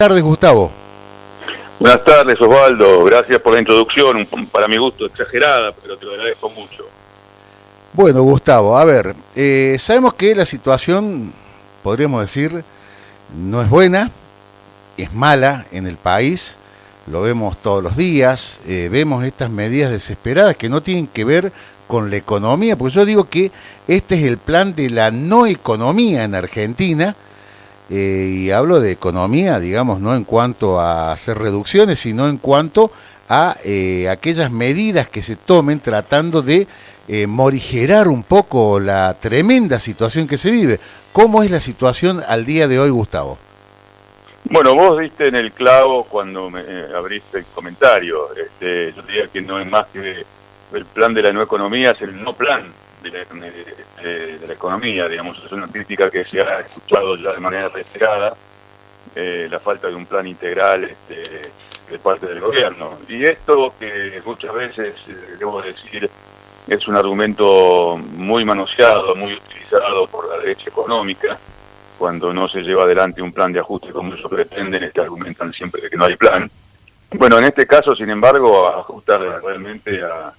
Tardes, Gustavo. Buenas tardes, Osvaldo. Gracias por la introducción, para mi gusto exagerada, pero te lo agradezco mucho. Bueno, Gustavo, a ver, sabemos que la situación, podríamos decir, no es buena, es mala en el país, lo vemos todos los días, vemos estas medidas desesperadas que no tienen que ver con la economía, porque yo digo que este es el plan de la no economía en Argentina, y hablo de economía, digamos, no en cuanto a hacer reducciones, sino en cuanto a aquellas medidas que se tomen tratando de morigerar un poco la tremenda situación que se vive. ¿Cómo es la situación al día de hoy, Gustavo? Bueno, vos diste en el clavo cuando me abriste el comentario. Yo diría que no es más que el plan de la no economía, es el no plan de la economía, digamos. Es una crítica que se ha escuchado ya de manera reiterada, la falta de un plan integral de parte del gobierno. Y esto que muchas veces, debo decir, es un argumento muy manoseado, muy utilizado por la derecha económica. Cuando no se lleva adelante un plan de ajuste como ellos pretenden, argumentan siempre de que no hay plan. Bueno, en este caso, sin embargo, ajusta realmente a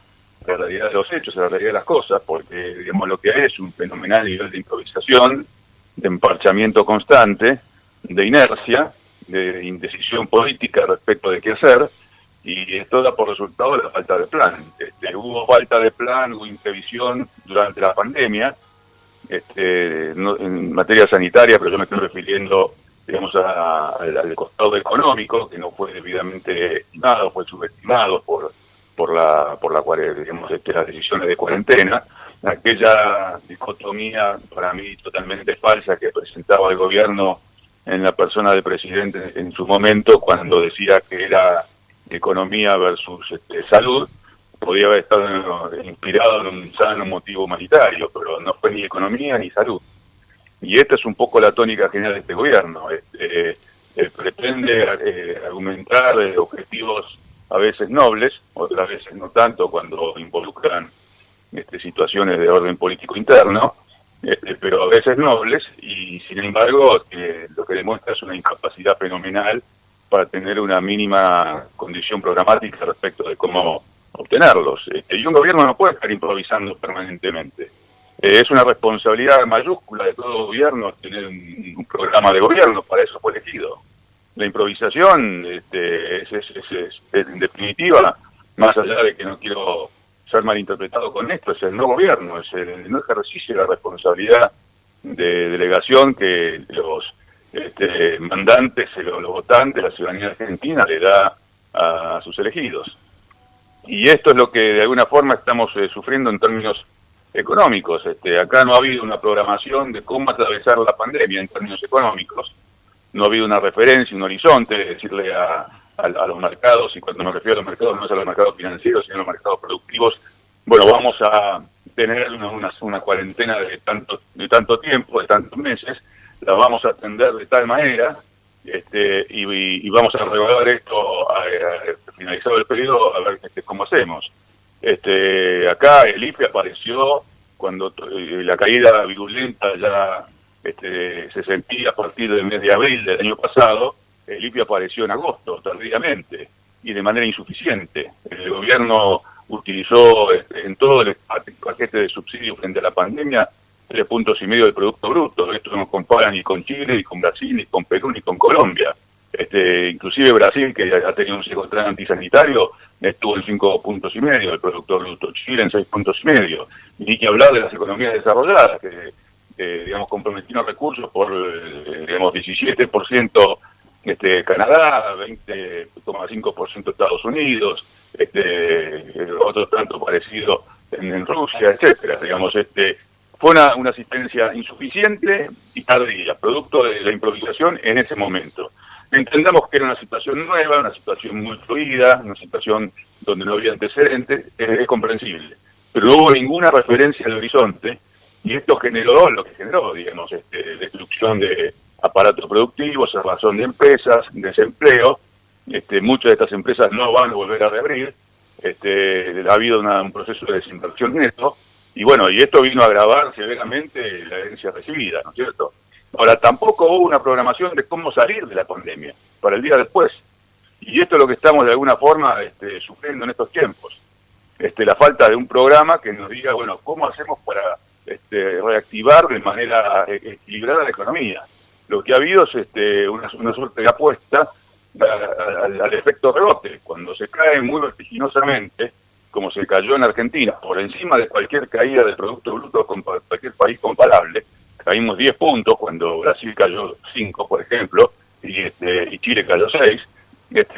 la realidad de los hechos, a la realidad de las cosas, porque digamos lo que hay es un fenomenal nivel de improvisación, de emparchamiento constante, de inercia, de indecisión política respecto de qué hacer, y esto da por resultado la falta de plan. Hubo falta de plan, hubo imprevisión durante la pandemia, no, en materia sanitaria, pero yo me estoy refiriendo, digamos, al costado económico, que no fue debidamente estimado, fue subestimado por digamos, las decisiones de cuarentena, aquella dicotomía para mí totalmente falsa que presentaba el gobierno en la persona del presidente en su momento, cuando decía que era economía versus salud. Podía haber estado inspirado en un sano motivo humanitario, pero no fue ni economía ni salud. Y esta es un poco la tónica general de este gobierno. Pretende argumentar objetivos a veces nobles, otras veces no tanto cuando involucran situaciones de orden político interno, pero a veces nobles, y sin embargo lo que demuestra es una incapacidad fenomenal para tener una mínima condición programática respecto de cómo obtenerlos. Y un gobierno no puede estar improvisando permanentemente. Es una responsabilidad mayúscula de todo gobierno tener un programa de gobierno, para eso fue elegido. La improvisación es en definitiva, más allá de que no quiero ser malinterpretado con esto, es el no gobierno, es el no ejercicio de la responsabilidad de delegación que los mandantes, los votantes, la ciudadanía argentina le da a sus elegidos. Y esto es lo que de alguna forma estamos sufriendo en términos económicos. Acá no ha habido una programación de cómo atravesar la pandemia en términos económicos. No ha habido una referencia, un horizonte, de decirle a los mercados, y cuando me refiero a los mercados no es a los mercados financieros, sino a los mercados productivos. Bueno, vamos a tener una cuarentena de tanto tiempo, de tantos meses, la vamos a atender de tal manera, y vamos a revaluar esto a finalizado el periodo, a ver cómo hacemos. Acá el IFE apareció cuando la caída virulenta ya se sentía a partir del mes de abril del año pasado. El IFE apareció en agosto, tardíamente, y de manera insuficiente. El gobierno utilizó en todo el paquete de subsidios frente a la pandemia 3,5 puntos del Producto Bruto. Esto no compara ni con Chile, ni con Brasil, ni con Perú, ni con Colombia. Inclusive Brasil, que ha tenido un secuestro antisanitario, estuvo en 5,5 puntos del Producto Bruto. Chile en 6,5 puntos. Ni que hablar de las economías desarrolladas, que digamos, comprometieron recursos por, digamos, 17% Canadá, 20,5% Estados Unidos, otro tanto parecido en Rusia, etcétera. Digamos, fue una asistencia insuficiente y tardía, producto de la improvisación en ese momento. Entendamos que era una situación nueva, una situación muy fluida, una situación donde no había antecedentes, es comprensible. Pero no hubo ninguna referencia al horizonte, y esto generó lo que generó, digamos, destrucción de aparatos productivos, cerrazón de empresas, desempleo. Muchas de estas empresas no van a volver a reabrir. Ha habido un proceso de desinversión neto, y bueno, y esto vino a agravar severamente la herencia recibida, ¿no es cierto? Ahora, tampoco hubo una programación de cómo salir de la pandemia. para el día después. Y esto es lo que estamos de alguna forma sufriendo en estos tiempos. La falta de un programa que nos diga, bueno, ¿cómo hacemos para reactivar de manera equilibrada la economía? Lo que ha habido es una suerte de apuesta al efecto rebote. Cuando se cae muy vertiginosamente, como se cayó en Argentina, por encima de cualquier caída del Producto Bruto con cualquier país comparable, caímos 10 puntos cuando Brasil cayó 5, por ejemplo, y Chile cayó 6,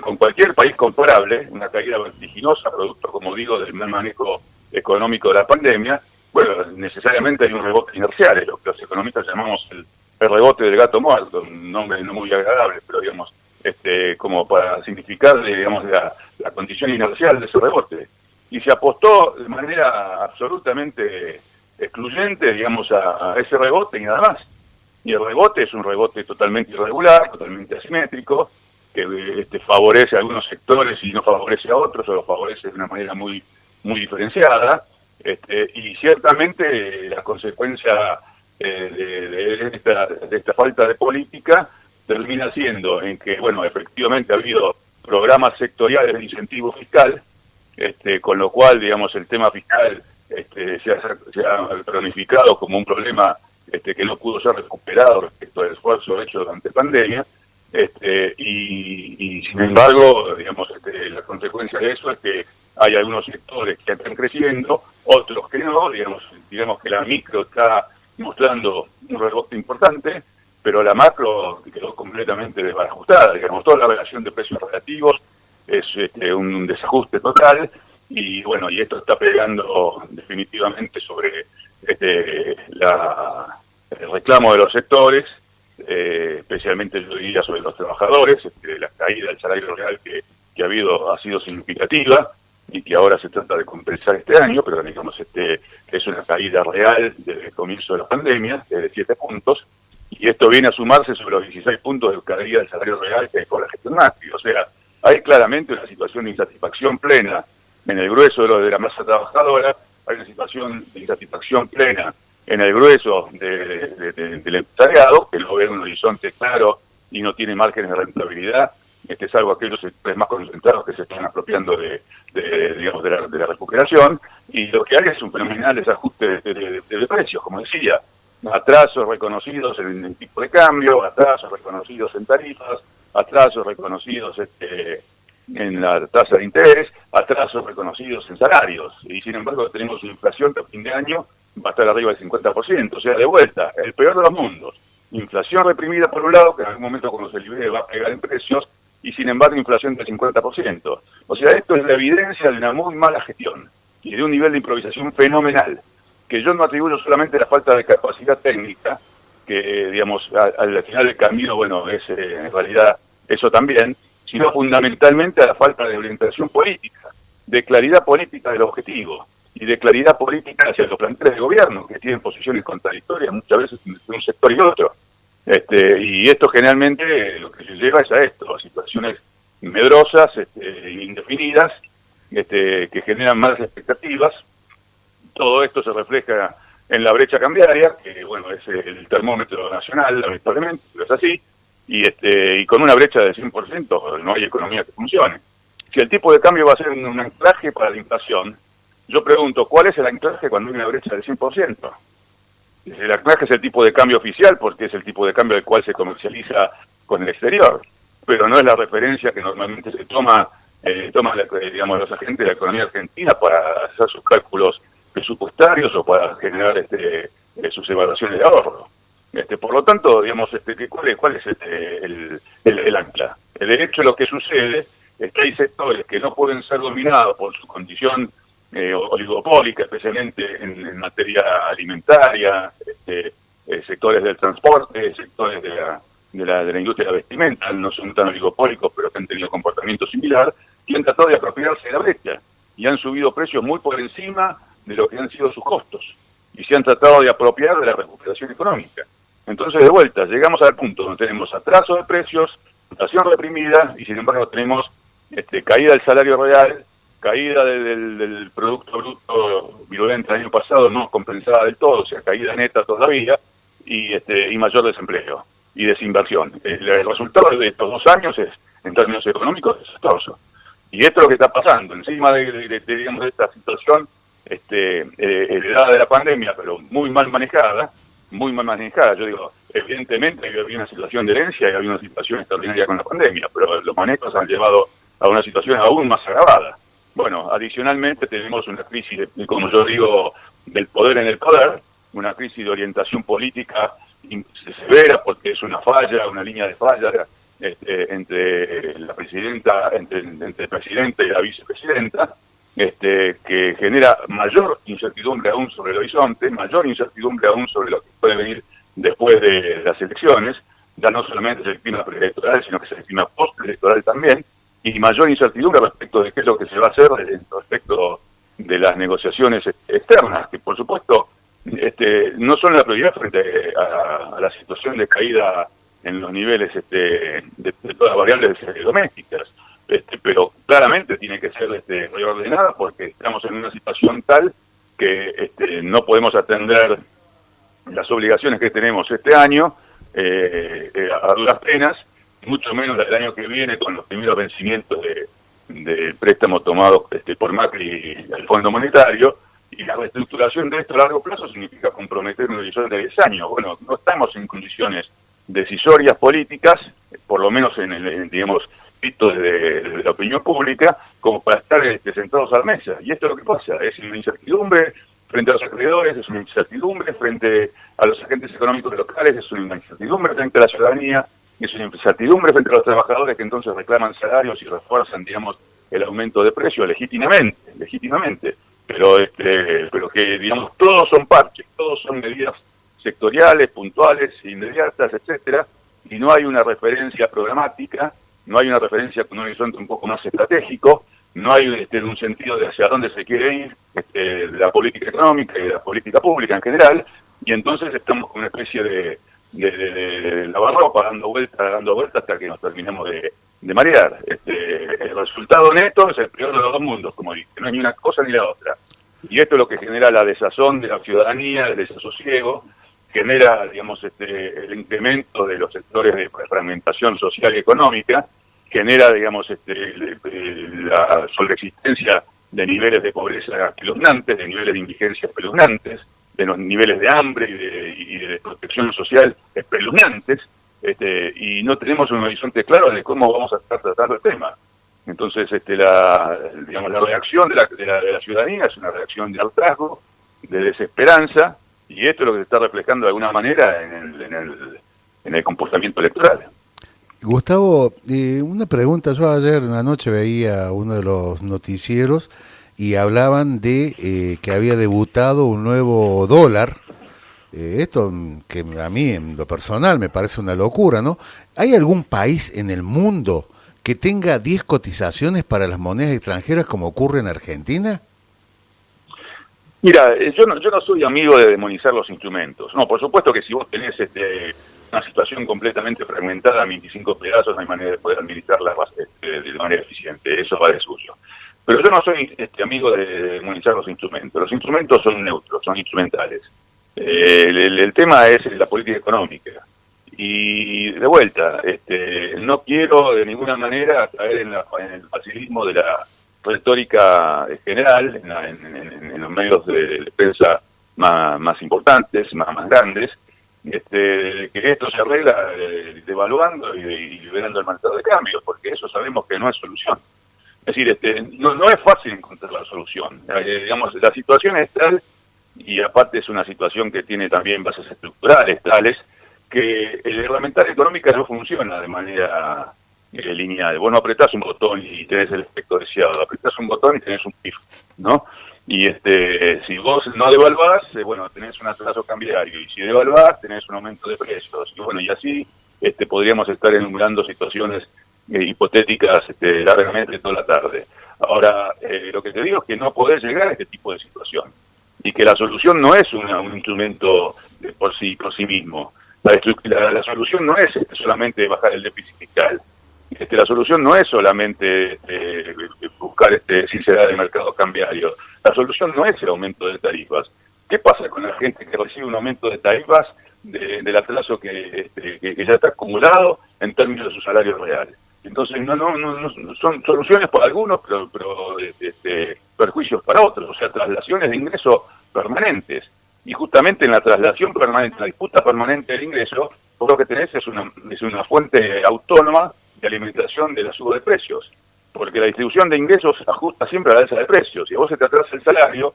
con cualquier país comparable, una caída vertiginosa, producto, como digo, del mal manejo económico de la pandemia, bueno, necesariamente hay un rebote inercial, es lo que los economistas llamamos el rebote del gato muerto, un nombre no muy agradable, pero digamos, como para significar, digamos, la condición inercial de ese rebote. Y se apostó de manera absolutamente excluyente, digamos, a ese rebote y nada más. Y el rebote es un rebote totalmente irregular, totalmente asimétrico, que favorece a algunos sectores y no favorece a otros, o los favorece de una manera muy diferenciada, y ciertamente la consecuencia de esta falta de política termina siendo en que, bueno, efectivamente ha habido programas sectoriales de incentivo fiscal, con lo cual, digamos, el tema fiscal se ha planificado como un problema que no pudo ser recuperado respecto al esfuerzo hecho durante la pandemia, y sin embargo, digamos, la consecuencia de eso es que hay algunos sectores que están creciendo, otros que no, digamos que la micro está mostrando un rebote importante, pero la macro quedó completamente desbarajustada, digamos, toda la relación de precios relativos es un desajuste total, y bueno, y esto está pegando definitivamente sobre el reclamo de los sectores, especialmente yo diría sobre los trabajadores. La caída del salario real que ha sido significativa y que ahora se trata de compensar este año, pero digamos es una caída real desde el comienzo de la pandemia, de 7 puntos, y esto viene a sumarse sobre los 16 puntos de caída del salario real que dejó la gestión Macri. O sea, hay claramente una situación de insatisfacción plena en el grueso de la masa trabajadora, hay una situación de insatisfacción plena en el grueso del empresariado, que no ve un horizonte claro y no tiene márgenes de rentabilidad, salvo aquellos sectores más concentrados que se están apropiando de la recuperación, y lo que hay es un fenomenal desajuste de precios, como decía, atrasos reconocidos en el tipo de cambio, atrasos reconocidos en tarifas, atrasos reconocidos en la tasa de interés, atrasos reconocidos en salarios, y sin embargo tenemos una inflación que a fin de año va a estar arriba del 50%, o sea, de vuelta, el peor de los mundos. Inflación reprimida por un lado, que en algún momento cuando se libere va a pegar en precios, y sin embargo inflación del 50%. O sea, esto es la evidencia de una muy mala gestión y de un nivel de improvisación fenomenal, que yo no atribuyo solamente a la falta de capacidad técnica, que digamos, al final del camino, bueno, es en realidad eso también, sino fundamentalmente a la falta de orientación política, de claridad política del objetivo, y de claridad política hacia los planteles de gobierno, que tienen posiciones contradictorias muchas veces entre un sector y otro. Y esto generalmente lo que se lleva es a esto, a situaciones medrosas, indefinidas, que generan malas expectativas. Todo esto se refleja en la brecha cambiaria, que bueno, es el termómetro nacional, lamentablemente, pero es así, y con una brecha del 100% no hay economía que funcione. Si el tipo de cambio va a ser un anclaje para la inflación, yo pregunto, ¿cuál es el anclaje cuando hay una brecha del 100%? El anclaje es el tipo de cambio oficial, porque es el tipo de cambio del cual se comercializa con el exterior, pero no es la referencia que normalmente se toma digamos, los agentes de la economía argentina para hacer sus cálculos presupuestarios o para generar sus evaluaciones de ahorro. Por lo tanto, digamos, ¿cuál es el ancla? De hecho, lo que sucede es que hay sectores que no pueden ser dominados por su condición oligopólica, especialmente en materia alimentaria, sectores del transporte, sectores de la industria de la vestimenta, no son tan oligopólicos, pero que han tenido comportamiento similar, y han tratado de apropiarse de la brecha, y han subido precios muy por encima de lo que han sido sus costos, y se han tratado de apropiar de la recuperación económica. Entonces, de vuelta, llegamos al punto donde tenemos atraso de precios, inflación reprimida, y sin embargo tenemos caída del salario real, caída del Producto Bruto virulento el año pasado, no compensada del todo, o sea, caída neta todavía, y mayor desempleo. y desinversión. El resultado de estos 2 años es, en términos económicos, desastroso. Y esto es lo que está pasando. Encima digamos, de esta situación heredada de la pandemia, pero muy mal manejada. Yo digo, evidentemente había una situación de herencia y había una situación extraordinaria con la pandemia, pero los manejos han llevado a una situación aún más agravada. Bueno, adicionalmente tenemos una crisis, como yo digo, del poder en el poder, una crisis de orientación política severa, porque es una línea de falla entre la presidenta, entre el presidente y la vicepresidenta, que genera mayor incertidumbre aún sobre el horizonte, mayor incertidumbre aún sobre lo que puede venir después de las elecciones. Ya no solamente es el clima preelectoral, sino que es el clima postelectoral también, y mayor incertidumbre respecto de qué es lo que se va a hacer respecto de las negociaciones externas, que por supuesto no son la prioridad frente a la situación de caída en los niveles de todas las variables domésticas, pero claramente tiene que ser reordenada, porque estamos en una situación tal que no podemos atender las obligaciones que tenemos este año a duras penas, mucho menos del año que viene, con los primeros vencimientos de préstamos tomados por Macri y el Fondo Monetario. Y la reestructuración de esto a largo plazo significa comprometer un horizonte de 10 años. Bueno, no estamos en condiciones decisorias políticas, por lo menos en el digamos, visto de la opinión pública, como para estar sentados a la mesa. Y esto es lo que pasa, es una incertidumbre frente a los acreedores, es una incertidumbre frente a los agentes económicos locales, es una incertidumbre frente a la ciudadanía, es una incertidumbre frente a los trabajadores que entonces reclaman salarios y refuerzan, digamos, el aumento de precios legítimamente. Pero que, digamos, todos son parches, todos son medidas sectoriales, puntuales, inmediatas, etcétera, y no hay una referencia programática, no hay una referencia con un horizonte un poco más estratégico, no hay un sentido de hacia dónde se quiere ir de la política económica y de la política pública en general, y entonces estamos con una especie de lavarropa dando vueltas hasta que nos terminemos de marear. El resultado neto es el peor de los dos mundos, como dije, no hay ni una cosa ni la otra. Y esto es lo que genera la desazón de la ciudadanía, el desasosiego, genera, digamos, el incremento de los sectores de fragmentación social y económica, genera, digamos, la sobreexistencia de niveles de pobreza espeluznantes, de niveles de indigencia espeluznantes, de los niveles de hambre y de protección social espeluznantes, y no tenemos un horizonte claro de cómo vamos a estar tratando el tema. Entonces, la reacción de la ciudadanía es una reacción de hartazgo, de desesperanza, y esto es lo que se está reflejando de alguna manera en el comportamiento electoral. Gustavo, una pregunta. Yo ayer en la noche veía uno de los noticieros y hablaban de que había debutado un nuevo dólar. Esto que a mí en lo personal me parece una locura, ¿no? ¿Hay algún país en el mundo que tenga 10 cotizaciones para las monedas extranjeras como ocurre en Argentina? Mira, yo no soy amigo de demonizar los instrumentos. No, por supuesto que si vos tenés una situación completamente fragmentada en 25 pedazos, no hay manera de poder administrarla de manera eficiente. Eso va de suyo. Pero yo no soy amigo de demonizar los instrumentos. Los instrumentos son neutros, son instrumentales. El tema es la política económica. Y de vuelta, no quiero de ninguna manera caer en el facilismo de la retórica general, en los medios de prensa más importantes, más grandes, que esto se arregla devaluando y liberando el mercado de cambios, porque eso sabemos que no es solución. Es decir, no es fácil encontrar la solución. Digamos, la situación es tal, y aparte es una situación que tiene también bases estructurales tales, que el reglamentario económica no funciona de manera lineal. Vos no apretás un botón y tenés el efecto deseado, apretás un botón y tenés un pif, ¿no? Y si vos no devaluás, bueno, tenés un atraso cambiario, y si devaluás, tenés un aumento de precios, y bueno, y así podríamos estar enumerando situaciones hipotéticas largamente toda la tarde. Ahora, lo que te digo es que no podés llegar a este tipo de situación, y que la solución no es un instrumento por sí mismo. La solución no es solamente bajar el déficit fiscal. La solución no es solamente buscar sinceridad de mercado cambiario. La solución no es el aumento de tarifas. ¿Qué pasa con la gente que recibe un aumento de tarifas del atraso que ya está acumulado en términos de su salario real. Entonces no son soluciones para algunos, pero perjuicios para otros, o sea, traslaciones de ingreso permanentes. Y justamente en la traslación permanente, la disputa permanente del ingreso, vos lo que tenés es una fuente autónoma de alimentación de la suba de precios, porque la distribución de ingresos ajusta siempre a la alza de precios. Si a vos se te atrasa el salario,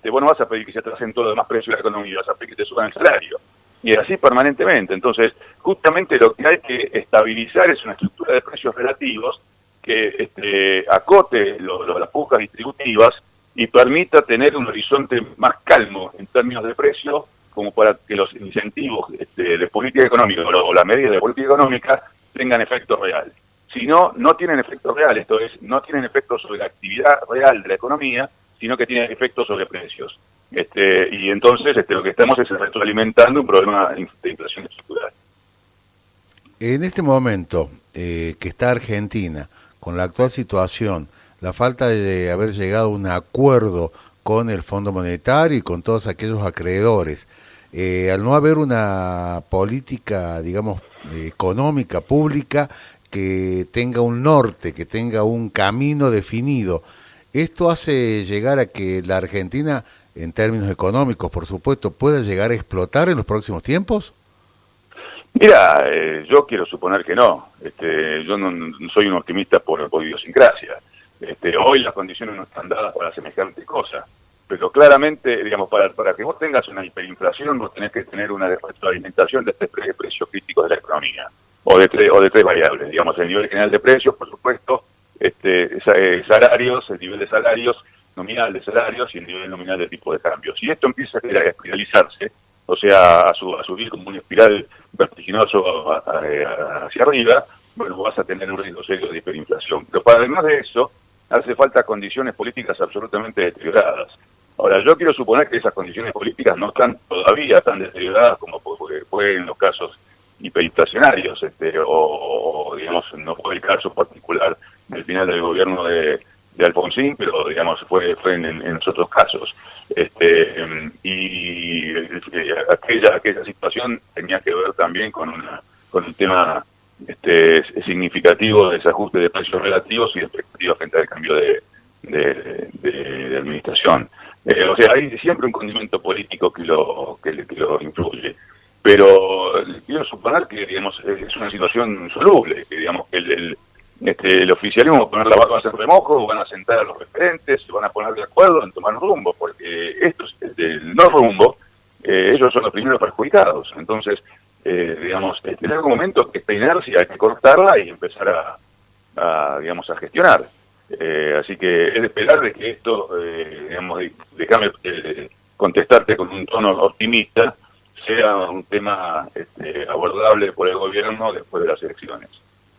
vos no vas a pedir que se atrasen todos los demás precios de la economía, vas a pedir que te suban el salario. Y así permanentemente. Entonces, justamente lo que hay que estabilizar es una estructura de precios relativos que acote las pujas distributivas y permita tener un horizonte más calmo en términos de precio, como para que los incentivos de política económica o las medidas de política económica tengan efecto real. Si no, no tienen efecto real, esto es, no tienen efecto sobre la actividad real de la economía, sino que tienen efecto sobre precios. Y entonces lo que estamos es retroalimentando un problema de inflación estructural. En este momento que está Argentina, con la actual situación, la falta de haber llegado a un acuerdo con el Fondo Monetario y con todos aquellos acreedores, al no haber una política, digamos, económica, pública, que tenga un norte, que tenga un camino definido, ¿esto hace llegar a que la Argentina, en términos económicos, por supuesto, pueda llegar a explotar en los próximos tiempos? Mira, yo quiero suponer que no. Yo no soy un optimista por idiosincrasia. Hoy las condiciones no están dadas para semejante cosa. Pero claramente, digamos, para que vos tengas una hiperinflación, vos tenés que tener una retroalimentación de precios críticos de la economía, o de tres variables. Digamos, el nivel general de precios, por supuesto, salarios, el nivel de salarios, nominal de salarios y el nivel nominal de tipo de cambio. Si esto empieza a espiralizarse, o sea, a subir como una espiral vertiginoso hacia arriba, bueno, vas a tener un riesgo serio de hiperinflación. Pero además de eso, hace falta condiciones políticas absolutamente deterioradas. Ahora, yo quiero suponer que esas condiciones políticas no están todavía tan deterioradas como fue en los casos hiperinflacionarios, o digamos, no fue el caso particular del final del gobierno de Alfonsín, pero digamos fue en los otros casos. Y aquella situación tenía que ver también con un tema significativo de desajuste de precios relativos y de expectativas frente al cambio de administración. O sea, hay siempre un condimento político que lo influye. Pero quiero suponer que, digamos, es una situación soluble, que, digamos, que el oficialismo va a poner la barba en remojo, van a sentar a los referentes, se van a poner de acuerdo en tomar rumbo, porque estos del no rumbo, ellos son los primeros perjudicados. Entonces, digamos, en algún momento esta inercia hay que cortarla y empezar digamos, a gestionar. Así que es de esperar de que esto, digamos, déjame contestarte con un tono optimista, sea un tema abordable por el gobierno después de las elecciones.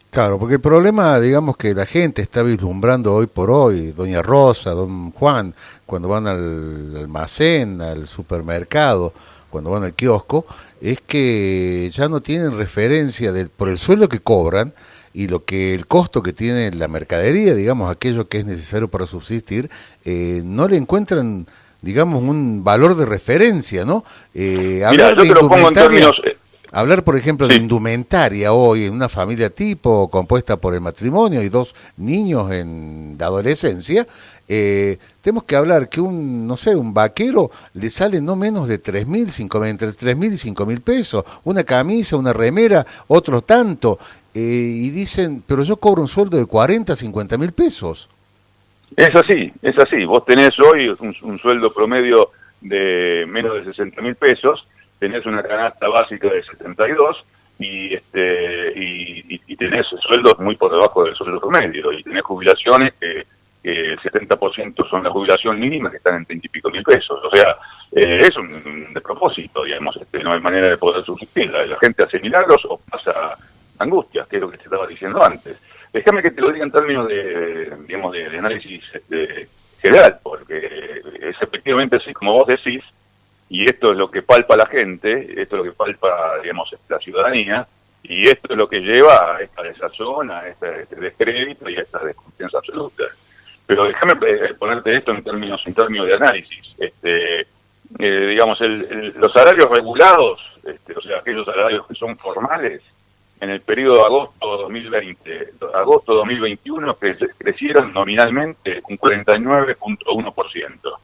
Claro, porque el problema, digamos, que la gente está vislumbrando hoy por hoy, doña Rosa, don Juan, cuando van al almacén, al supermercado, cuando van al kiosco, es que ya no tienen referencia por el sueldo que cobran y el costo que tiene la mercadería, digamos, aquello que es necesario para subsistir, no le encuentran, digamos, un valor de referencia, ¿no? Mira, yo te lo pongo en términos... Hablar, por ejemplo, sí, de indumentaria hoy en una familia tipo compuesta por el matrimonio y 2 niños en la adolescencia, tenemos que hablar que un vaquero le sale no menos de 3.000, 5.000, entre 3.000 y 5.000 pesos, una camisa, una remera, otro tanto, y dicen, pero yo cobro un sueldo de 40, 50.000 pesos. es así. Vos tenés hoy un sueldo promedio de menos de 60.000 pesos, tenés una canasta básica de 72 y tenés sueldos muy por debajo del sueldo promedio, y tenés jubilaciones que el 70% son la jubilación mínima, que están en 30 y pico mil pesos. O sea, es un despropósito, digamos, no hay manera de poder subsistir. La gente hace milagros o pasa angustias, que es lo que te estaba diciendo antes. Déjame que te lo diga en términos de análisis general, porque es efectivamente así como vos decís. Y esto es lo que palpa la gente, esto es lo que palpa, digamos, la ciudadanía, y esto es lo que lleva a esta desazón, a este descrédito y a esta desconfianza absoluta. Pero déjame ponerte esto en términos de análisis. digamos, los salarios regulados, o sea, aquellos salarios que son formales, en el periodo agosto 2020, agosto 2021, crecieron nominalmente un 49.1%.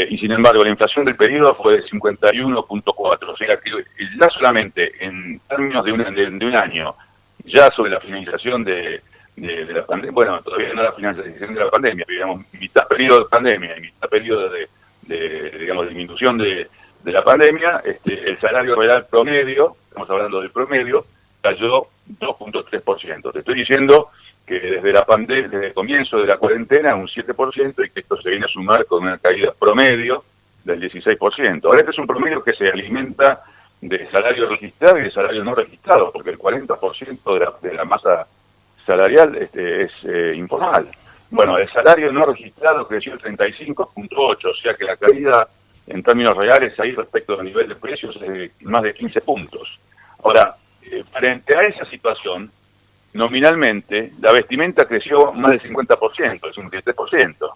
Y sin embargo, la inflación del periodo fue de 51.4%. O sea, que ya solamente en términos de un año, ya sobre la finalización de la pandemia, bueno, todavía no la finalización de la pandemia, digamos, mitad periodo de pandemia y mitad periodo digamos, disminución de la pandemia, el salario real promedio, estamos hablando del promedio, cayó 2.3%. Te estoy diciendo que desde desde el comienzo de la cuarentena un 7%, y que esto se viene a sumar con una caída promedio del 16%. Ahora, este es un promedio que se alimenta de salario registrado y de salario no registrado, porque el 40% de la masa salarial es informal. Bueno, el salario no registrado creció el 35.8%, o sea que la caída en términos reales ahí respecto al nivel de precios es de más de 15 puntos. Ahora, frente a esa situación, nominalmente, la vestimenta creció más del 50%, el 53%.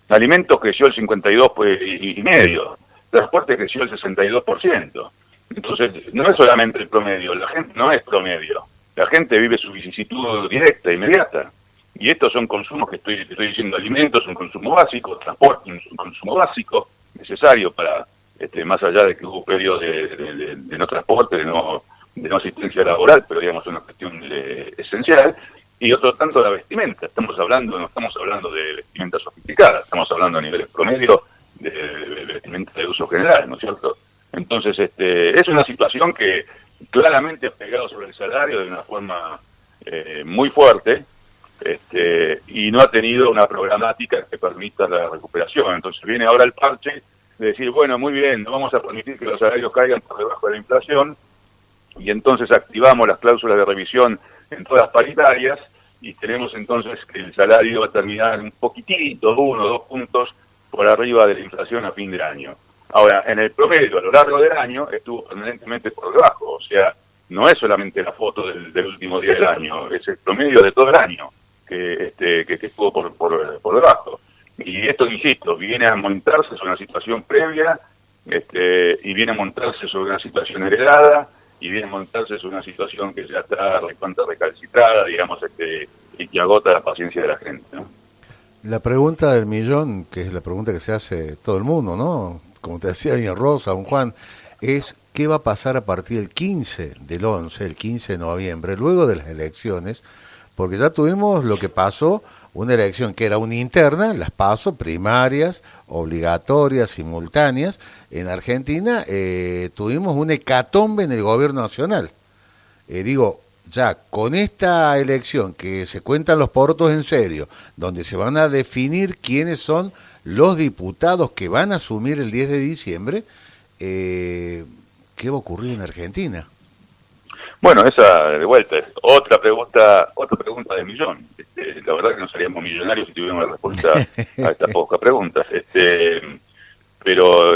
Alimentos creció el 52,5%. Transporte creció el 62%. Entonces, no es solamente el promedio, la gente no es promedio. La gente vive su vicisitud directa, inmediata. Y estos son consumos que estoy diciendo: alimentos, un consumo básico; transporte, un consumo básico, necesario para, más allá de que hubo periodos de no transporte, de no asistencia laboral, pero digamos una cuestión esencial. Y otro tanto la vestimenta. No estamos hablando de vestimenta sofisticada, estamos hablando a niveles promedio de vestimenta de uso general, ¿no es cierto? Entonces, es una situación que claramente ha pegado sobre el salario de una forma muy fuerte, y no ha tenido una programática que permita la recuperación. Entonces viene ahora el parche de decir, bueno, muy bien, no vamos a permitir que los salarios caigan por debajo de la inflación, y entonces activamos las cláusulas de revisión en todas las paritarias, y tenemos entonces que el salario va a terminar un poquitito, 1 o 2 puntos por arriba de la inflación a fin de año. Ahora, en el promedio, a lo largo del año, estuvo permanentemente por debajo. O sea, no es solamente la foto del último día del año, es el promedio de todo el año que estuvo por debajo. Y esto, insisto, viene a montarse sobre una situación previa, y viene a montarse sobre una situación heredada, y viene a montarse sobre una situación que ya está recalcitrada, digamos, y que agota la paciencia de la gente, ¿no? La pregunta del millón, que es la pregunta que se hace todo el mundo, ¿no? Como te decía doña Rosa, don Juan, es qué va a pasar a partir del 15 del 11, el 15 de noviembre, luego de las elecciones, porque ya tuvimos lo que pasó, una elección que era una interna, las PASO, primarias, obligatorias, simultáneas. En Argentina tuvimos un hecatombe en el gobierno nacional. Ya con esta elección que se cuentan los porotos en serio, donde se van a definir quiénes son los diputados que van a asumir el 10 de diciembre, ¿qué va a ocurrir en Argentina? Bueno, esa de vuelta es otra pregunta del millón. La verdad que no seríamos millonarios si tuviéramos la respuesta a estas pocas preguntas. Pero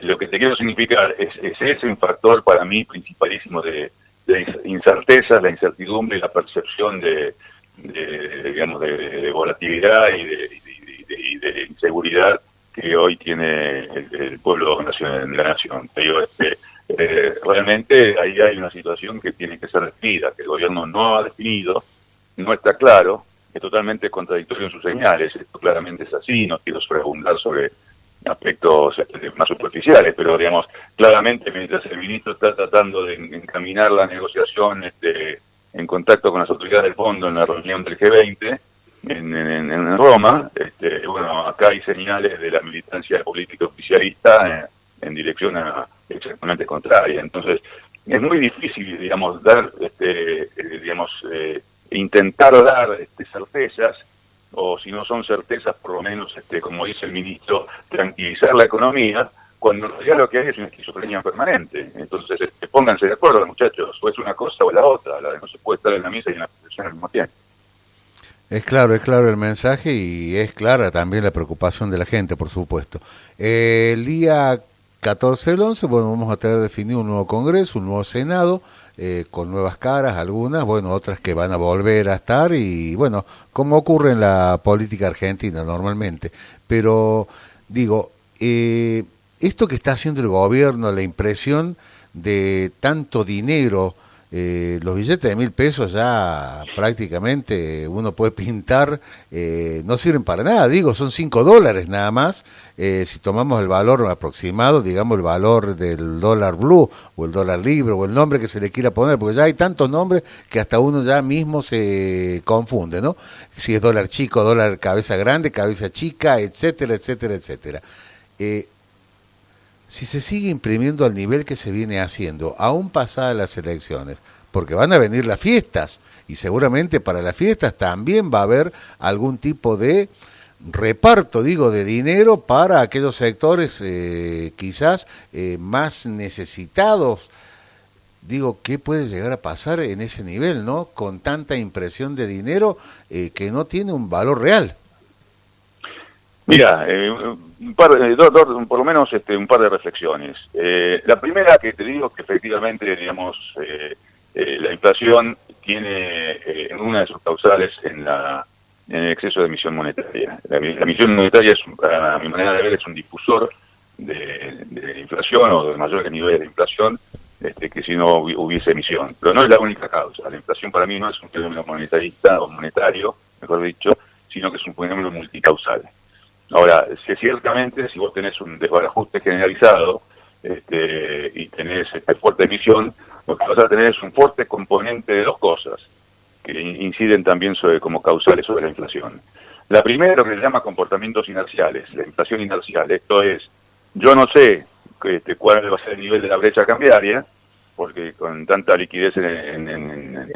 lo que te quiero significar es ese un factor para mí principalísimo de incerteza, la incertidumbre y la percepción de volatilidad y de inseguridad que hoy tiene el pueblo de la nación. Te digo, realmente ahí hay una situación que tiene que ser definida, que el gobierno no ha definido, no está claro, es totalmente contradictorio en sus señales. Esto claramente es así, no quiero sobreabundar sobre aspectos más superficiales, pero digamos, claramente mientras el ministro está tratando de encaminar la negociación en contacto con las autoridades del fondo en la reunión del G20 en Roma, bueno, acá hay señales de la militancia política oficialista en dirección exactamente contraria. Entonces, es muy difícil, digamos, intentar dar certezas, o si no son certezas, por lo menos, como dice el ministro, tranquilizar la economía, cuando en realidad lo que hay es una esquizofrenia permanente. Entonces, pónganse de acuerdo, muchachos, o es una cosa o la otra, no se puede estar en la mesa y en la posición al mismo tiempo. Es claro el mensaje, y es clara también la preocupación de la gente, por supuesto. El día 14 del 11, bueno, vamos a tener definido un nuevo Congreso, un nuevo Senado, con nuevas caras, algunas, bueno, otras que van a volver a estar, y bueno, como ocurre en la política argentina normalmente. Pero, digo, esto que está haciendo el gobierno, la impresión de tanto dinero, los billetes de 1.000 pesos ya prácticamente uno puede pintar, no sirven para nada, digo, son $5 nada más, si tomamos el valor aproximado, digamos el valor del dólar blue o el dólar libre o el nombre que se le quiera poner, porque ya hay tantos nombres que hasta uno ya mismo se confunde, ¿no? Si es dólar chico, dólar cabeza grande, cabeza chica, etcétera, etcétera, etcétera. Si se sigue imprimiendo al nivel que se viene haciendo, aún pasadas las elecciones, porque van a venir las fiestas, y seguramente para las fiestas también va a haber algún tipo de reparto, digo, de dinero para aquellos sectores quizás más necesitados. Digo, ¿qué puede llegar a pasar en ese nivel, no? Con tanta impresión de dinero que no tiene un valor real. Mira, por lo menos un par de reflexiones. La primera, que te digo que efectivamente, digamos, la inflación tiene una de sus causales en el exceso de emisión monetaria. La emisión monetaria, a mi manera de ver, es un difusor de inflación o de mayores niveles de inflación que si no hubiese emisión. Pero no es la única causa. La inflación para mí no es un fenómeno monetarista o monetario, mejor dicho, sino que es un fenómeno multicausal. Ahora, ciertamente, si vos tenés un desbarajuste generalizado y tenés fuerte emisión, lo que vas a tener es un fuerte componente de dos cosas que inciden también como causales sobre la inflación. La primera, lo que se llama comportamientos inerciales, la inflación inercial. Esto es, yo no sé cuál va a ser el nivel de la brecha cambiaria, porque con tanta liquidez en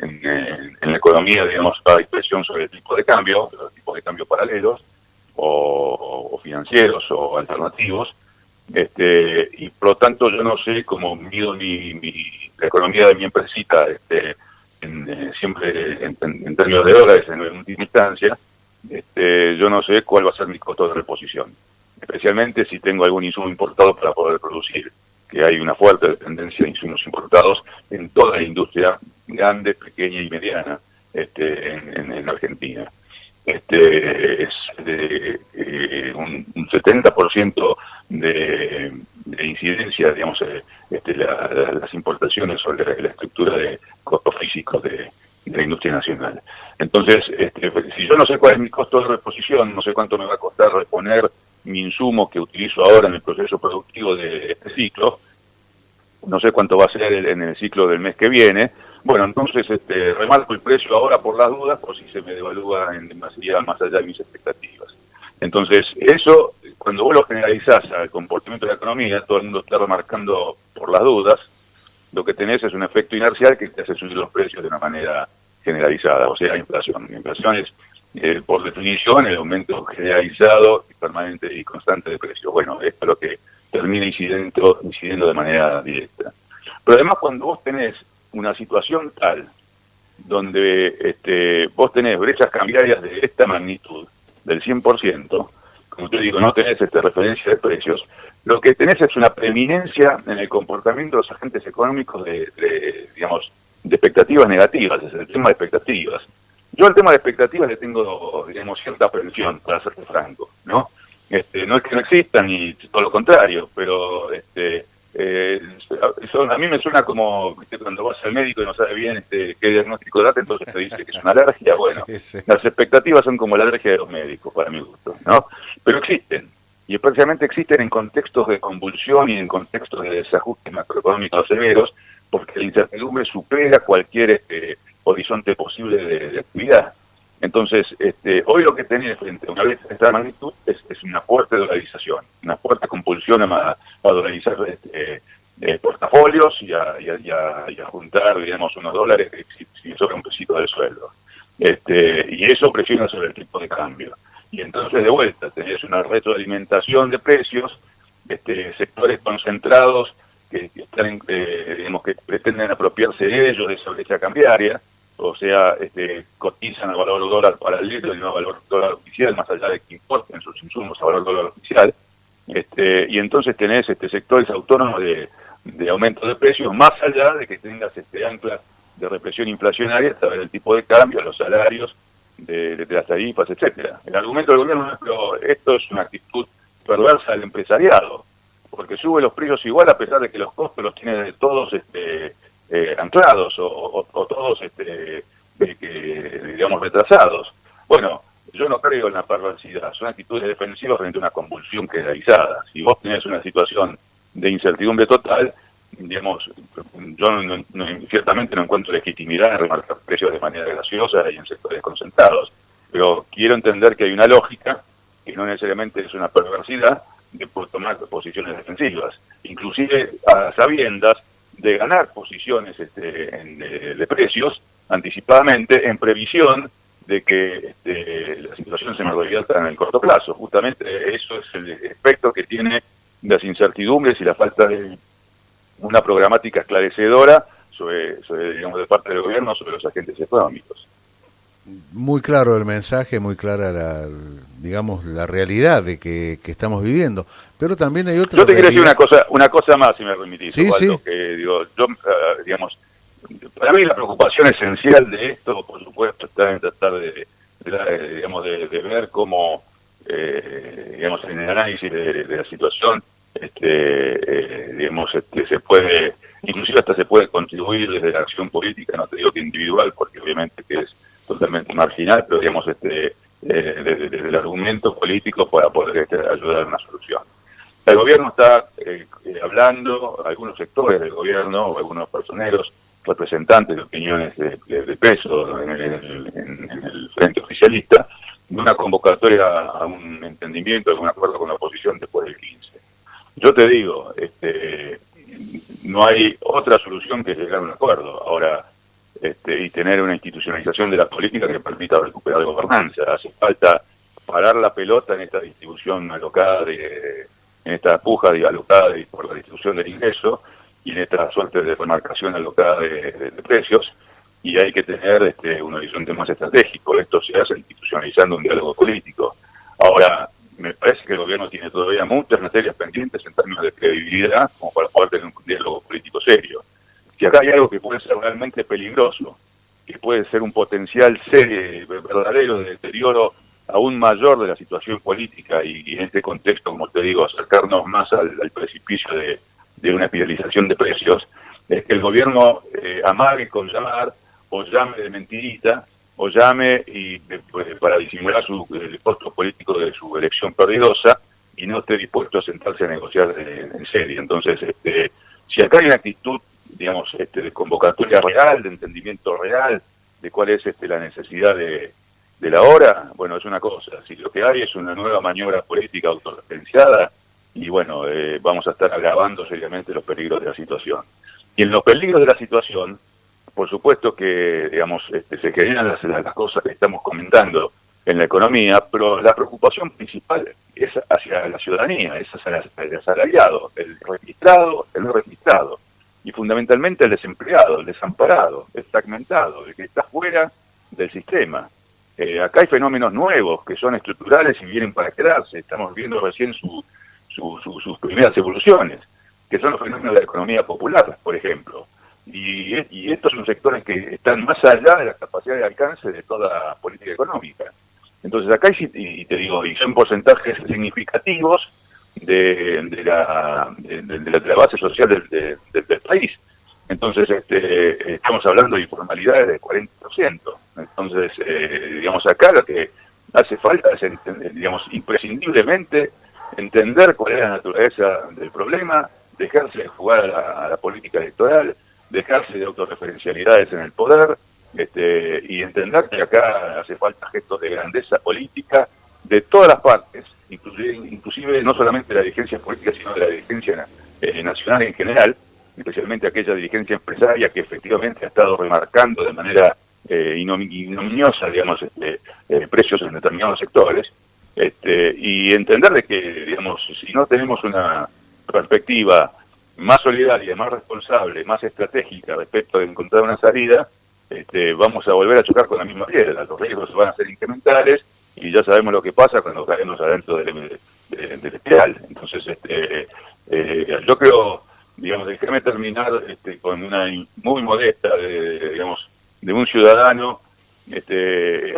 la economía, digamos, hay presión sobre el tipo de cambio, los tipos de cambio paralelos, o financieros o alternativos, y por lo tanto yo no sé cómo mido la economía de mi empresita siempre en términos de dólares en última instancia, yo no sé cuál va a ser mi costo de reposición, especialmente si tengo algún insumo importado para poder producir, que hay una fuerte dependencia de insumos importados en toda la industria grande, pequeña y mediana en Argentina. Es un 70% de incidencia, digamos, las importaciones sobre la estructura de costos físicos de la industria nacional. Entonces, si yo no sé cuál es mi costo de reposición, no sé cuánto me va a costar reponer mi insumo que utilizo ahora en el proceso productivo de este ciclo, no sé cuánto va a ser en el ciclo del mes que viene. Bueno, entonces remarco el precio ahora por las dudas, por si se me devalúa en demasía más allá de mis expectativas. Entonces, eso, cuando vos lo generalizás al comportamiento de la economía, todo el mundo está remarcando por las dudas, lo que tenés es un efecto inercial que te hace subir los precios de una manera generalizada, o sea, inflación. La inflación es, por definición, el aumento generalizado y permanente y constante de precios. Bueno, esto es lo que termina incidiendo de manera directa. Pero además, cuando vos tenés una situación tal donde vos tenés brechas cambiarias de esta magnitud, del 100%, como te digo, no tenés referencia de precios, lo que tenés es una preeminencia en el comportamiento de los agentes económicos digamos, de expectativas negativas, es el tema de expectativas. Yo al tema de expectativas le tengo, digamos, cierta aprensión, para serte franco, ¿no? No es que no existan, y todo lo contrario, pero eso a mí me suena como, ¿viste? Cuando vas al médico y no sabes bien qué diagnóstico date, entonces te dice que es una alergia. Bueno, sí, sí. Las expectativas son como la alergia de los médicos, para mi gusto, ¿no? Pero existen, y especialmente existen en contextos de convulsión y en contextos de desajustes macroeconómicos severos, porque la incertidumbre supera cualquier horizonte posible de actividad. Entonces, hoy lo que tenés frente a una vez esta magnitud es una fuerte dolarización, una fuerte compulsión a dolarizar portafolios y a juntar, digamos, unos dólares si sobra un pesito del sueldo. Y eso presiona sobre el tipo de cambio. Y entonces, de vuelta, tenés una retroalimentación de precios, sectores concentrados que están, digamos, que pretenden apropiarse de ellos, de esa brecha cambiaria. O sea, cotizan a valor dólar paralelo y no a valor dólar oficial, más allá de que importen sus insumos a valor dólar oficial. Y entonces tenés sectores autónomos de aumento de precios, más allá de que tengas anclas de represión inflacionaria a través del tipo de cambio, los salarios, de las tarifas, etcétera. El argumento del gobierno es que esto es una actitud perversa del empresariado. porque sube los precios igual a pesar de que los costos los tiene todos anclados o todos digamos retrasados. Bueno, yo no creo en la perversidad, son actitudes defensivas frente a una convulsión generalizada. Si vos tenés una situación de incertidumbre total, digamos, yo ciertamente no encuentro legitimidad en remarcar precios de manera graciosa y en sectores concentrados, pero quiero entender que hay una lógica, que no necesariamente es una perversidad, de tomar posiciones defensivas, inclusive a sabiendas de ganar posiciones de precios anticipadamente en previsión de que la situación se me revierta en el corto plazo. Justamente eso es el efecto que tiene las incertidumbres y la falta de una programática esclarecedora sobre digamos, de parte del gobierno sobre los agentes económicos. Muy claro el mensaje, muy clara digamos, la realidad de que estamos viviendo. Pero también hay otra. Yo te quiero decir una cosa más, si me permitís, sí, Waldo, sí. que digo, yo, digamos, para mí la preocupación esencial de esto, por supuesto, está en tratar digamos, de ver cómo, digamos, en el análisis de la situación, digamos, se puede, inclusive hasta se puede contribuir desde la acción política, no te digo que individual, porque obviamente que es totalmente marginal, pero digamos, desde el argumento político para poder ayudar a una solución. El gobierno está hablando, algunos sectores del gobierno, o algunos personeros, representantes de opiniones de peso en el frente oficialista, de una convocatoria a un entendimiento, a un acuerdo con la oposición después del 15. Yo te digo, no hay otra solución que llegar a un acuerdo. Ahora, y tener una institucionalización de la política que permita recuperar gobernanza. Hace falta parar la pelota en esta distribución alocada, en esta puja alocada por la distribución del ingreso y en esta suerte de remarcación alocada de precios, y hay que tener un horizonte más estratégico. Esto se hace institucionalizando un diálogo político. Ahora, me parece que el gobierno tiene todavía muchas materias pendientes en términos de credibilidad como para poder tener un diálogo político serio. Si acá hay algo que puede ser realmente peligroso, que puede ser un potencial verdadero de deterioro aún mayor de la situación política y en este contexto, como te digo, acercarnos más al precipicio de una espiralización de precios, es que el gobierno amague con llamar o llame de mentirita o llame para disimular el costo político de su elección perdidosa y no esté dispuesto a sentarse a negociar en serio. Entonces, si acá hay una actitud, digamos, de convocatoria real, de entendimiento real de cuál es la necesidad de la hora, bueno, es una cosa. Si lo que hay es una nueva maniobra política autorreferenciada, y bueno, vamos a estar agravando seriamente los peligros de la situación. Y en los peligros de la situación, por supuesto que, digamos, se generan las cosas que estamos comentando en la economía, pero la preocupación principal es hacia la ciudadanía, es hacia el asalariado, el registrado, el no registrado, y fundamentalmente el desempleado, el desamparado, el fragmentado, el que está fuera del sistema. Acá hay fenómenos nuevos que son estructurales y vienen para quedarse. Estamos viendo recién sus primeras evoluciones, que son los fenómenos de la economía popular, por ejemplo. Y estos son sectores que están más allá de la capacidad de alcance de toda política económica. Entonces acá hay, y te digo, y son porcentajes significativos de la base social del país. Entonces estamos hablando de informalidades del 40%. Entonces, digamos, acá lo que hace falta es, digamos, imprescindiblemente entender cuál es la naturaleza del problema, dejarse de jugar a la política electoral, dejarse de autorreferencialidades en el poder, y entender que acá hace falta gestos de grandeza política de todas las partes, inclusive no solamente de la dirigencia política, sino de la dirigencia nacional en general, especialmente aquella dirigencia empresaria que efectivamente ha estado remarcando de manera ignominiosa, digamos, precios en determinados sectores, y entender de que, digamos, si no tenemos una perspectiva más solidaria, más responsable, más estratégica respecto de encontrar una salida, vamos a volver a chocar con la misma piedra. Los riesgos van a ser incrementales y ya sabemos lo que pasa cuando caemos adentro del espiral. Entonces, yo creo, digamos, déjame terminar con una muy modesta, digamos, de un ciudadano,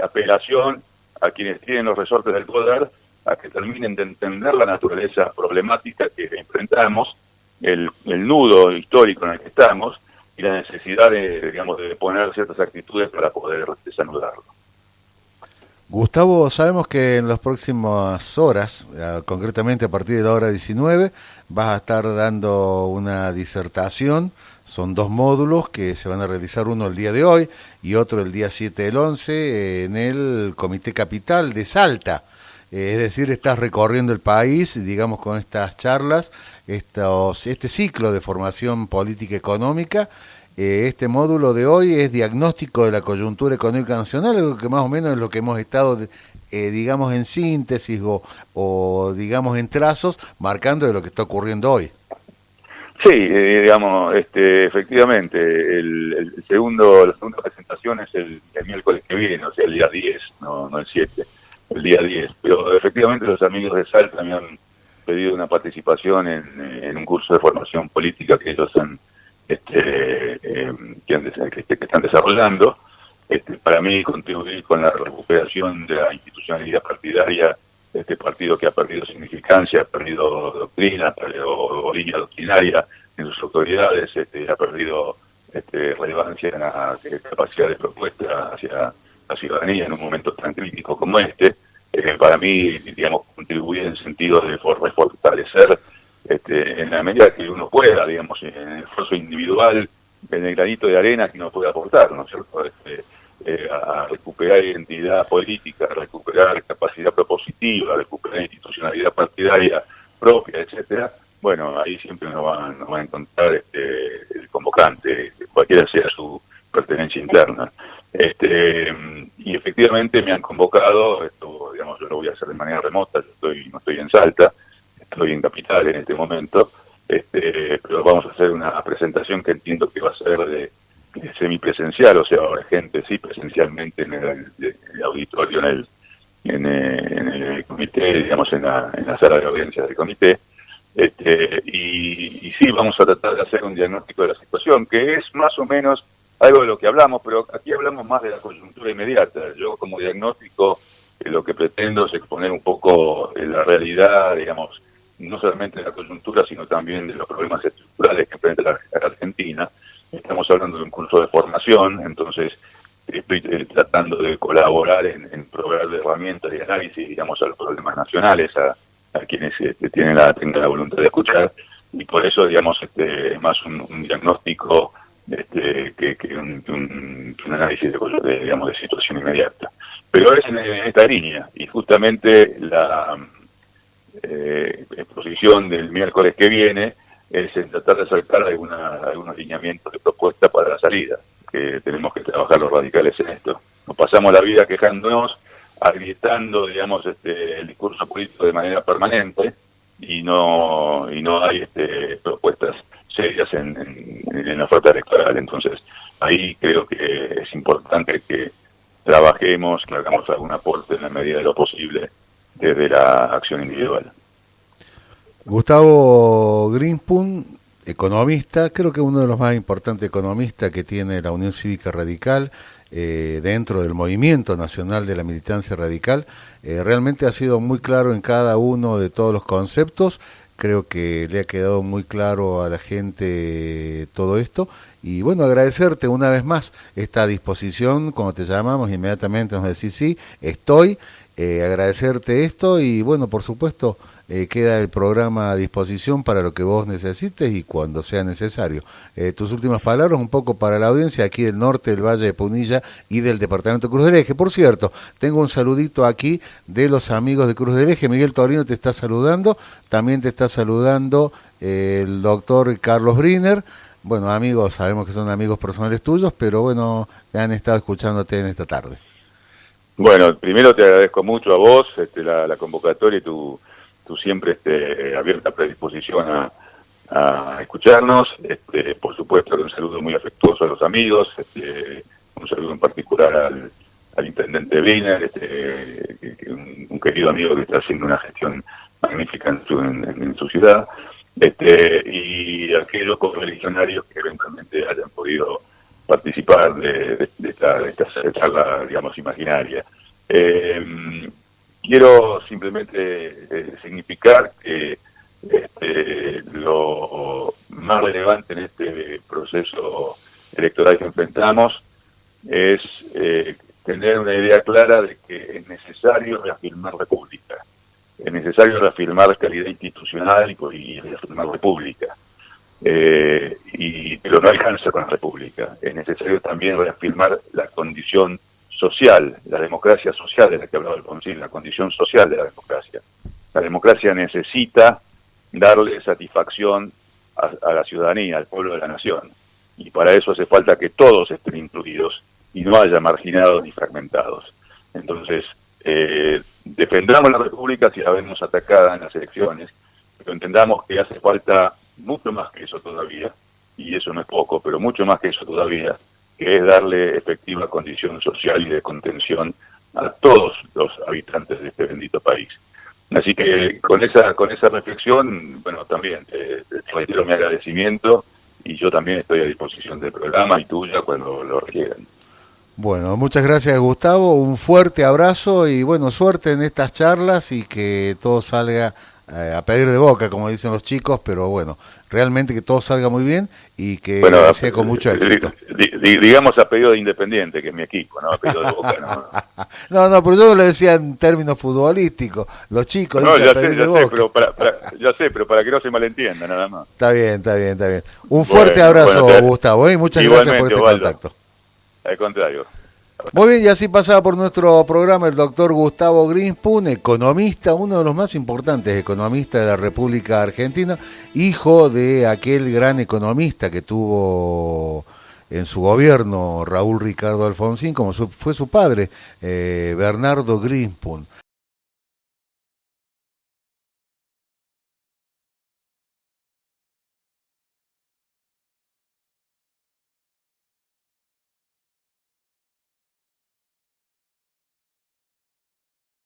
apelación a quienes tienen los resortes del poder a que terminen de entender la naturaleza problemática que enfrentamos, el nudo histórico en el que estamos y la necesidad de, digamos, de poner ciertas actitudes para poder desanudarlo. Gustavo, sabemos que en las próximas horas, concretamente a partir de la hora 19, vas a estar dando una disertación. Son 2 módulos que se van a realizar, uno el día de hoy y otro el día 7 del 11 en el Comité Capital de Salta. Es decir, estás recorriendo el país, digamos, con estas charlas, este ciclo de formación política económica. Este módulo de hoy es diagnóstico de la coyuntura económica nacional, algo que más o menos es lo que hemos estado, digamos, en síntesis o digamos en trazos, marcando de lo que está ocurriendo hoy. Sí, digamos, efectivamente, la segunda presentación es el miércoles que viene, o sea, el día 10, no el 7, el día 10. Pero efectivamente los amigos de Salta me han pedido una participación en un curso de formación política que ellos que están desarrollando. Para mí, contribuir con la recuperación de la institucionalidad partidaria de este partido que ha perdido significancia, ha perdido doctrina, ha perdido línea doctrinaria en sus autoridades, ha perdido relevancia en la capacidad de propuesta hacia la ciudadanía en un momento tan crítico como este. Para mí, digamos, contribuir en sentido de fortalecer en la medida que uno pueda, digamos, en el esfuerzo individual, en el granito de arena que uno puede aportar, ¿no es cierto?, a recuperar identidad política, a recuperar capacidad propositiva, a recuperar institucionalidad partidaria propia, etcétera. Bueno, ahí siempre nos va a encontrar el convocante, cualquiera sea su pertenencia interna. Y efectivamente me han convocado, esto, digamos, yo lo voy a hacer de manera remota, no estoy en Salta, estoy en Capital en este momento, pero vamos a hacer una presentación que entiendo que va a ser de semipresencial, o sea, habrá gente sí presencialmente en el auditorio, en el comité, digamos, en la sala de audiencias del comité, y sí, vamos a tratar de hacer un diagnóstico de la situación, que es más o menos algo de lo que hablamos, pero aquí hablamos más de la coyuntura inmediata. Yo como diagnóstico lo que pretendo es exponer un poco la realidad, digamos, no solamente de la coyuntura, sino también de los problemas estructurales que enfrenta la Argentina. Estamos hablando de un curso de formación, entonces estoy tratando de colaborar en proveer de herramientas de análisis, digamos, a los problemas nacionales, a quienes tengan la voluntad de escuchar, y por eso, digamos, es más un diagnóstico que un análisis digamos, de situación inmediata. Pero es en esta línea, y justamente la exposición del miércoles que viene es en tratar de acercar algunos lineamientos de propuesta para la salida, que tenemos que trabajar los radicales en esto. Nos pasamos la vida quejándonos, agrietando, digamos, el discurso político de manera permanente, y no hay propuestas serias en la oferta electoral. Entonces, ahí creo que es importante que trabajemos, que hagamos algún aporte en la medida de lo posible desde la acción individual. Gustavo Greenspun, economista, creo que uno de los más importantes economistas que tiene la Unión Cívica Radical, dentro del movimiento nacional de la militancia radical, realmente ha sido muy claro en cada uno de todos los conceptos. Creo que le ha quedado muy claro a la gente todo esto. Y bueno, agradecerte una vez más esta disposición. Cuando te llamamos, inmediatamente nos decís sí, estoy. Agradecerte esto y bueno, por supuesto, queda el programa a disposición para lo que vos necesites y cuando sea necesario. Tus últimas palabras un poco para la audiencia aquí del norte del Valle de Punilla y del departamento de Cruz del Eje. Por cierto, tengo un saludito aquí de los amigos de Cruz del Eje. Miguel Torino te está saludando, también te está saludando el doctor Carlos Briner. Bueno, amigos, sabemos que son amigos personales tuyos, pero bueno, han estado escuchándote en esta tarde. Bueno, primero te agradezco mucho a vos la convocatoria y tu siempre abierta predisposición a escucharnos. Por supuesto, un saludo muy afectuoso a los amigos, un saludo en particular al intendente Briner, un querido amigo que está haciendo una gestión magnífica en su ciudad, y a aquellos correligionarios que eventualmente hayan podido participar de esta charla, digamos, imaginaria. quiero simplemente significar que lo más relevante en este proceso electoral que enfrentamos es tener una idea clara de que es necesario reafirmar república, es necesario reafirmar calidad institucional y reafirmar república. Pero no alcanza con la república, es necesario también reafirmar la condición social, la democracia social de la que hablaba Alfonsín, la condición social de la democracia. La democracia necesita darle satisfacción a la ciudadanía, al pueblo de la nación, y para eso hace falta que todos estén incluidos y no haya marginados ni fragmentados. Entonces, defendamos la república si la vemos atacada en las elecciones, pero entendamos que hace falta mucho más que eso todavía, y eso no es poco, pero mucho más que eso todavía, que es darle efectiva condición social y de contención a todos los habitantes de este bendito país. Así que con esa reflexión, bueno, también te reitero mi agradecimiento, y yo también estoy a disposición del programa y tuya cuando lo requieran. Bueno, muchas gracias, Gustavo, un fuerte abrazo y bueno, suerte en estas charlas y que todo salga a pedir de boca, como dicen los chicos, pero bueno, realmente que todo salga muy bien y que sea con mucho éxito. Digamos a pedido de Independiente, que es mi equipo, ¿no? A pedido de Boca, ¿no? No, pero yo lo decía en términos futbolísticos, los chicos no, dicen a pedir de boca. Ya sé, pero para que no se malentienda, nada más. Está bien. Un fuerte abrazo, Gustavo, y muchas gracias por este contacto. Al contrario. Muy bien, y así pasaba por nuestro programa el doctor Gustavo Grinspoon, economista, uno de los más importantes economistas de la República Argentina, hijo de aquel gran economista que tuvo en su gobierno Raúl Ricardo Alfonsín, como fue su padre, Bernardo Grinspoon.